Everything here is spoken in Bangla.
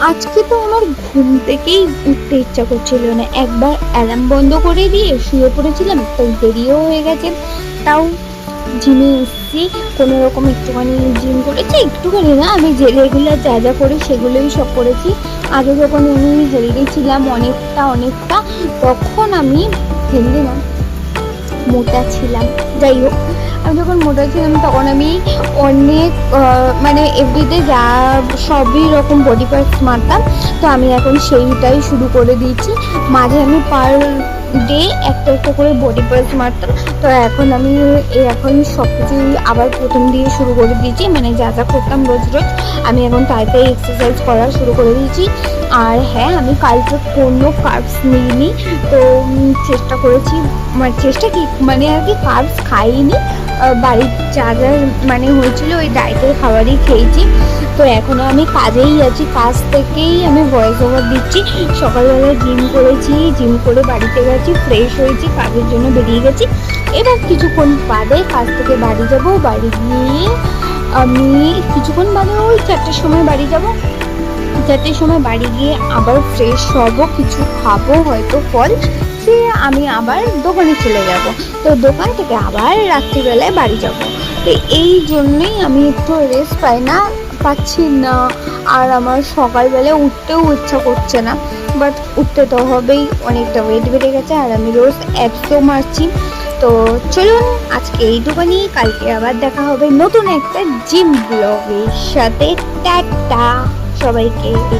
আজকে তো আমার ঘুম থেকেই উঠতে ইচ্ছা করছিল না, একবার অ্যালার্ম বন্ধ করে দিয়ে শুয়ে পড়েছিলাম, তো দেরিও হয়ে গেছে। তাও জিমে এসেছি, কোনো রকম একটুখানি জিম করেছি, একটুখানি না, আমি যে রেগুলার যা যা করি সেগুলোই সব করেছি। আগে যখন আমি হেলদি ছিলাম অনেকটা, তখন আমি হেলদি না, মোটা ছিলাম। যাই হোক, আমি যখন মোটা ছিলাম তখন আমি অনেক মানে এভরিডে যা সবই রকম বডি পার্টস মারতাম। তো আমি এখন সেইটাই শুরু করে দিয়েছি। মাঝে আমি পার ডে একটা একটা করে বডি পার্টস মারতাম। তো এখন আমি এখন সব কিছুই আবার প্রথম দিয়ে শুরু করে দিয়েছি, মানে যা যা করতাম রোজ রোজ আমি এখন তাই তাই এক্সারসাইজ করা শুরু করে দিয়েছি। আর হ্যাঁ, আমি কালকে কোনো কার্বস নিইনি। তো চেষ্টা করেছি, মানে চেষ্টা কি মানে আর কি, কার্বস খাইনি, বাড়ির যা যা মানে হয়েছিল ওই ডায়েটের খাবারই খেয়েছি। তো এখনও আমি কাজেই আছি, কাজ থেকেই আমি ভয়েস ওভার দিচ্ছি। সকালবেলা জিম করেছি, জিম করে বাড়িতে গেছি, ফ্রেশ হয়েছি, কাজের জন্য বেরিয়ে গেছি। এবার কিছুক্ষণ বাদে কাজ থেকে বাড়ি যাব, বাড়ি গিয়ে আমি কিছুক্ষণ বাদে ওই 4টার সময় বাড়ি যাব। 4টার সময় বাড়ি গিয়ে আবার ফ্রেশ হব, কিছু খাবো হয়তো ফল, সে আমি আবার দোকানে চলে যাব। তো দোকান থেকে আবার রাত্রিবেলায় বাড়ি যাব। তো এই জন্যই আমি একটু রেস্ট পাচ্ছি না। আর আমার সকালবেলায় উঠতেও ইচ্ছা করছে না, বাট উঠতে তো হবেই, অনেকটা ওয়েট বেড়ে গেছে আর আমি রোজ অ্যাবসও মারছি। তো চলুন আজকে এইটুকুনি, কালকে আবার দেখা হবে নতুন একটা জিম ব্লগের সাথে। টাটা সবাইকে।